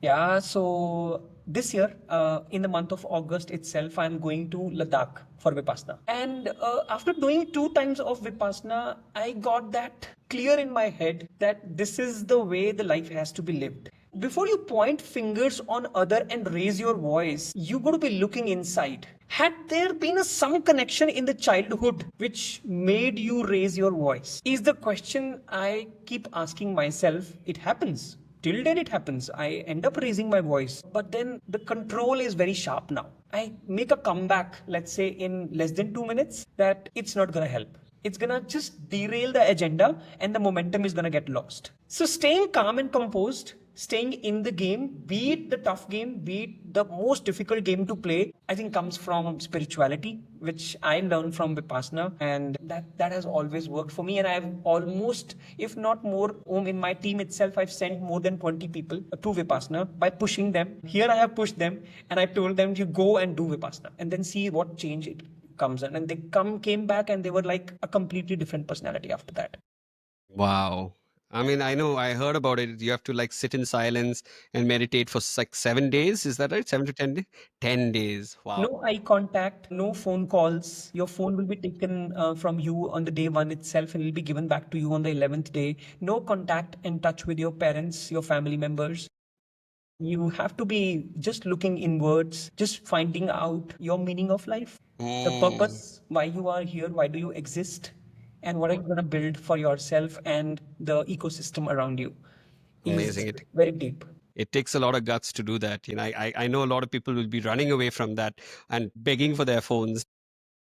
[SPEAKER 1] Yeah, so this year, in the month of August itself, I'm going to Ladakh for Vipassana. And after doing 2 times of Vipassana, I got that clear in my head that this is the way the life has to be lived. Before you point fingers on other and raise your voice, you got to be looking inside. Had there been some connection in the childhood which made you raise your voice? Is the question I keep asking myself. It happens. Till then it happens. I end up raising my voice. But then the control is very sharp now. I make a comeback, let's say in less than 2 minutes, that it's not gonna help. It's gonna just derail the agenda and the momentum is gonna get lost. So staying calm and composed, staying in the game, be it the tough game, be it the most difficult game to play, I think comes from spirituality, which I learned from Vipassana, and that has always worked for me. And I've almost, if not more, in my team itself, I've sent more than 20 people to Vipassana by pushing them. Here I have pushed them, and I told them you go and do Vipassana, and then see what change it comes in. And they came back, and they were like a completely different personality after that.
[SPEAKER 2] Wow. I mean, I know, I heard about it. You have to like sit in silence and meditate for like 7 days. Is that right? 7 to 10 days? 10 days. Wow.
[SPEAKER 1] No eye contact, no phone calls. Your phone will be taken from you on the day one itself and will be given back to you on the 11th day. No contact and touch with your parents, your family members. You have to be just looking inwards, just finding out your meaning of life, the
[SPEAKER 2] Mm,
[SPEAKER 1] purpose, why you are here, why do you exist, and what are you going to build for yourself and the ecosystem around you is
[SPEAKER 2] amazing. It
[SPEAKER 1] very deep.
[SPEAKER 2] it takes a lot of guts to do that. I know a lot of people will be running away from that and begging for their phones.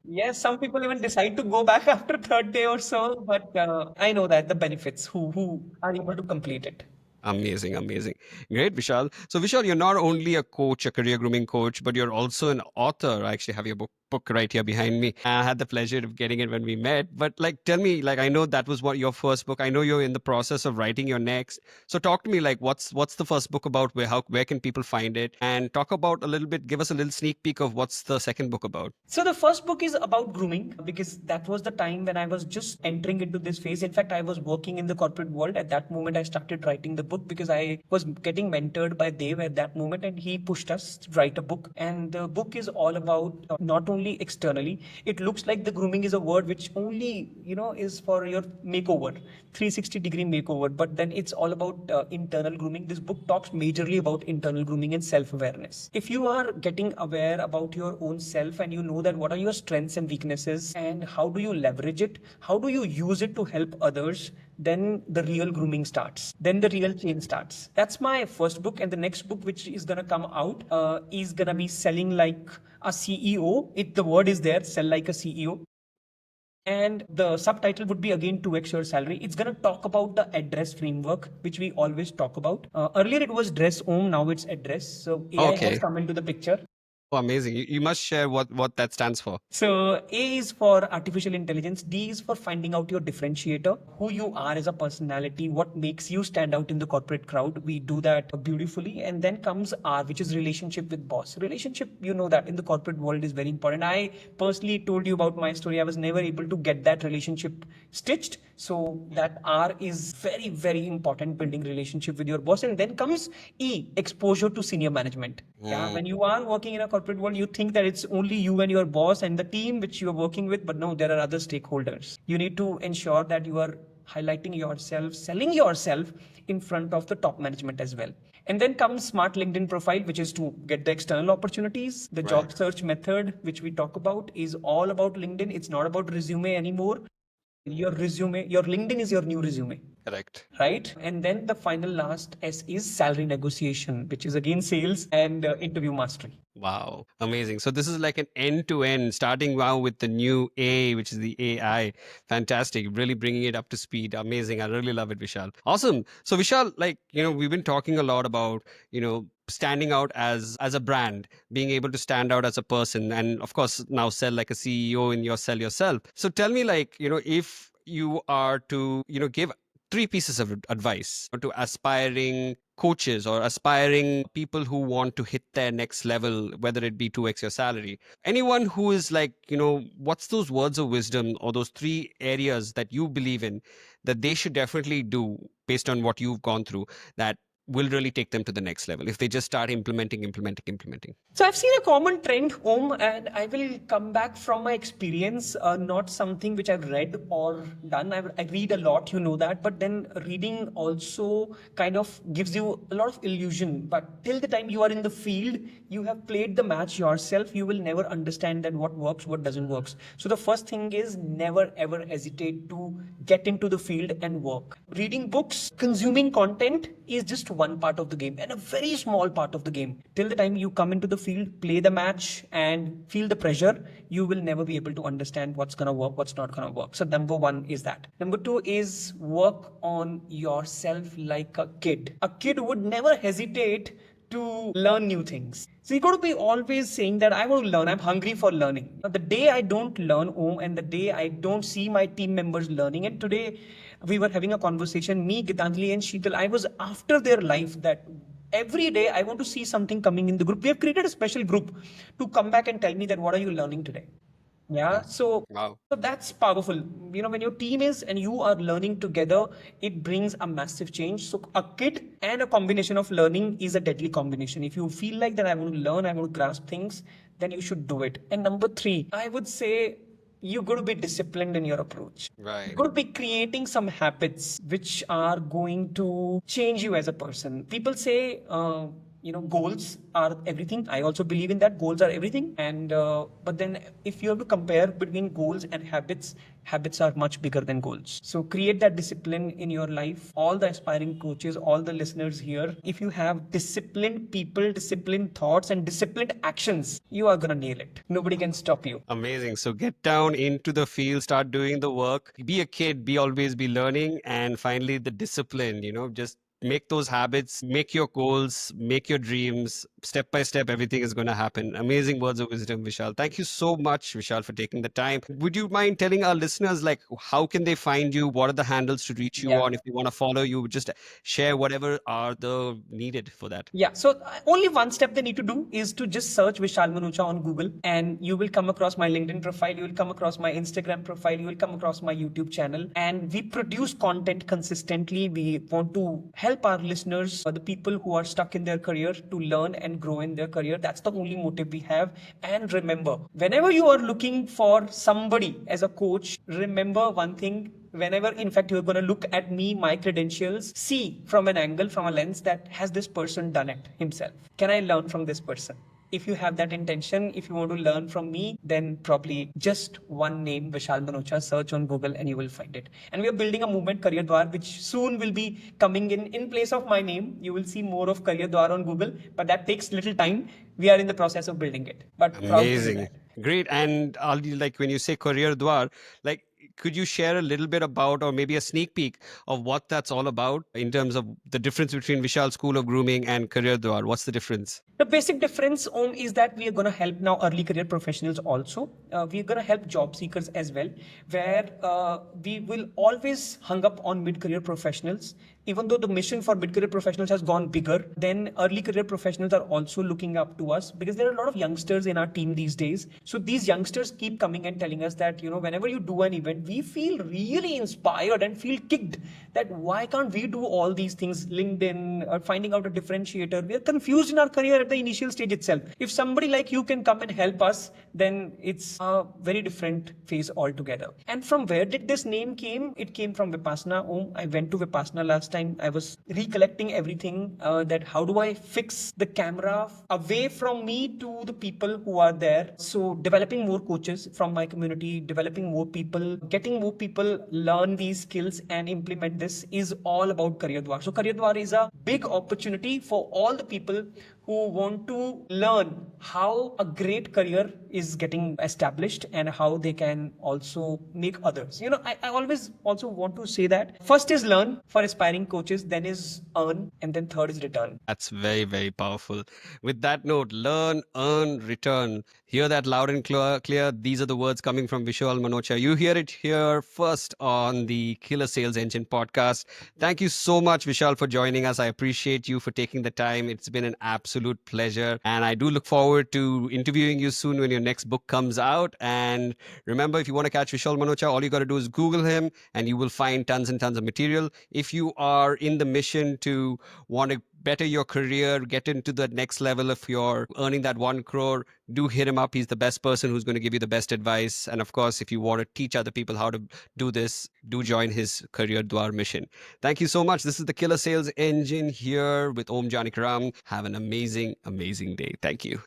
[SPEAKER 1] Yes, some people even decide to go back after third day or so, but I know that the benefits who are able to complete it.
[SPEAKER 2] Amazing, amazing. Great, Vishal. So, Vishal, you're not only a coach, a career grooming coach, but you're also an author. I actually have your book. book right here behind me. I had the pleasure of getting it when we met. But like, tell me, like, I know that was what your first book. I know you're in the process of writing your next. So talk to me, like, what's the first book about? Where can people find it? And talk about a little bit. Give us a little sneak peek of what's the second book about.
[SPEAKER 1] So the first book is about grooming because that was the time when I was just entering into this phase. In fact, I was working in the corporate world. At that moment, I started writing the book because I was getting mentored by Dev at that moment, and he pushed us to write a book. And the book is all about not only externally. It looks like the grooming is a word which only is for your makeover, 360-degree makeover. But then it's all about internal grooming. This book talks majorly about internal grooming and self-awareness. If you are getting aware about your own self and you know that what are your strengths and weaknesses and how do you leverage it, how do you use it to help others, then the real grooming starts. Then the real change starts. That's my first book. And the next book, which is going to come out, is going to be Selling Like a CEO. The word is there, sell like a CEO. And the subtitle would be again 2x your salary. It's going to talk about the address framework, which we always talk about. Earlier it was dress Om, now it's address. So AI has
[SPEAKER 2] Okay.
[SPEAKER 1] come into the picture.
[SPEAKER 2] Oh, amazing. You must share what that stands for.
[SPEAKER 1] So A is for artificial intelligence, D is for finding out your differentiator, who you are as a personality, what makes you stand out in the corporate crowd. We do that beautifully. And then comes R, which is relationship with boss. Relationship, you know that in the corporate world is very important. I personally told you about my story. I was never able to get that relationship stitched. So that R is very, very important, building relationship with your boss. And then comes E, exposure to senior management. Yeah, when you are working in a corporate world, you think that it's only you and your boss and the team which you are working with, but no, there are other stakeholders. You need to ensure that you are highlighting yourself, selling yourself in front of the top management as well. And then comes smart LinkedIn profile, which is to get the external opportunities. The job search method, which we talk about, is all about LinkedIn. It's not about resume anymore. Your resume, your LinkedIn is your new resume.
[SPEAKER 2] Correct.
[SPEAKER 1] Right. And then the final last S is salary negotiation, which is again sales and interview mastery.
[SPEAKER 2] Wow, amazing. So this is like an end to end, starting now with the new A, which is the AI. Fantastic. Really bringing it up to speed. Amazing. I really love it, Vishal. Awesome. So Vishal, like, we've been talking a lot about, standing out as a brand, being able to stand out as a person, and of course now sell like a CEO in your sell yourself. So tell me, like, if you are to, give three pieces of advice to aspiring coaches or aspiring people who want to hit their next level, whether it be 2x your salary. Anyone who is like, what's those words of wisdom or those three areas that you believe in that they should definitely do based on what you've gone through that will really take them to the next level if they just start implementing.
[SPEAKER 1] So I've seen a common trend, Om, and I will come back from my experience, not something which I've read or done. I read a lot, you know that, but then reading also kind of gives you a lot of illusion. But till the time you are in the field, you have played the match yourself, you will never understand that what works, what doesn't work. So the first thing is never ever hesitate to get into the field and work. Reading books, consuming content is just one part of the game and a very small part of the game. Till the time you come into the field, play the match and feel the pressure, you will never be able to understand what's going to work, what's not going to work. So number one is that. Number two is work on yourself like a kid. A kid would never hesitate to learn new things. So you got to be always saying that I want to learn. I'm hungry for learning. The day I don't learn, and the day I don't see my team members learning, and today we were having a conversation, me, Gitanjali and Sheetal, I was after their life that every day I want to see something coming in the group. We have created a special group to come back and tell me that what are you learning today? Yeah.
[SPEAKER 2] Wow.
[SPEAKER 1] So that's powerful. When your team is and you are learning together, it brings a massive change. So a kid and a combination of learning is a deadly combination. If you feel like that I want to learn, I want to grasp things, then you should do it. And number three, I would say you got to be disciplined in your approach.
[SPEAKER 2] Right.
[SPEAKER 1] You got to be creating some habits which are going to change you as a person. People say, goals are everything. I also believe in that goals are everything. And but then if you have to compare between goals and habits, habits are much bigger than goals. So create that discipline in your life. All the aspiring coaches, all the listeners here, if you have disciplined people, disciplined thoughts, and disciplined actions, you are gonna nail it. Nobody can stop you.
[SPEAKER 2] Amazing. So get down into the field, start doing the work, be a kid, always be learning, and finally the discipline, just make those habits, make your goals, make your dreams. Step by step, everything is going to happen. Amazing words of wisdom, Vishal. Thank you so much, Vishal, for taking the time. Would you mind telling our listeners, like, how can they find you? What are the handles to reach you
[SPEAKER 1] Yeah.
[SPEAKER 2] on? If they want to follow you, just share whatever are the needed for that.
[SPEAKER 1] Yeah, so only one step they need to do is to just search Vishal Manocha on Google, and you will come across my LinkedIn profile, you will come across my Instagram profile, you will come across my YouTube channel. And we produce content consistently. We want to help our listeners, the people who are stuck in their career, to learn and grow in their career. That's the only motive we have. And remember, whenever you are looking for somebody as a coach, remember one thing: whenever in fact you're going to look at me, my credentials, see from an angle, from a lens, that has this person done it himself? Can I learn from this person? If you have that intention, if you want to learn from me, then probably just one name, Vishal Manocha, search on Google and you will find it. And we are building a movement, CareerDwar, which soon will be coming in place of my name. You will see more of CareerDwar on Google, but that takes little time. We are in the process of building it, but proud to do
[SPEAKER 2] Amazing.
[SPEAKER 1] that.
[SPEAKER 2] Great. And I'll like when you say Career Dwar, like could you share a little bit about or maybe a sneak peek of what that's all about in terms of the difference between Vishal School of Grooming and Career Dwar? What's the difference?
[SPEAKER 1] The basic difference, Om, is that we are going to help now early career professionals also. We are going to help job seekers as well, where we will always hung up on mid-career professionals. Even though the mission for mid-career professionals has gone bigger, then early career professionals are also looking up to us, because there are a lot of youngsters in our team these days. So these youngsters keep coming and telling us that, whenever you do an event, we feel really inspired and feel kicked that why can't we do all these things, LinkedIn, or finding out a differentiator. We are confused in our career at the initial stage itself. If somebody like you can come and help us, then it's a very different phase altogether. And from where did this name came? It came from Vipassana. I went to Vipassana last time. I was recollecting everything, that how do I fix the camera away from me to the people who are there. So developing more coaches from my community, developing more people, getting more people learn these skills and implement this is all about CareerDwar. So CareerDwar is a big opportunity for all the people who want to learn how a great career is getting established and how they can also make others. I always also want to say that first is learn for aspiring coaches, then is earn, and then third is return.
[SPEAKER 2] That's very, very powerful. With that note, learn, earn, return. Hear that loud and clear. These are the words coming from Vishal Manocha. You hear it here first on the Killer Sales Engine podcast. Thank you so much, Vishal, for joining us. I appreciate you for taking the time. It's been an absolute pleasure. And I do look forward to interviewing you soon when your next book comes out. And remember, if you want to catch Vishal Manocha, all you got to do is Google him and you will find tons and tons of material. If you are in the mission to want to better your career, get into the next level of your earning that 1 crore, do hit him up. He's the best person who's going to give you the best advice. And of course, if you want to teach other people how to do this, do join his Career Dwar mission. Thank you so much. This is the Killer Sales Engine here with Aum Janakiram. Have an amazing, amazing day. Thank you.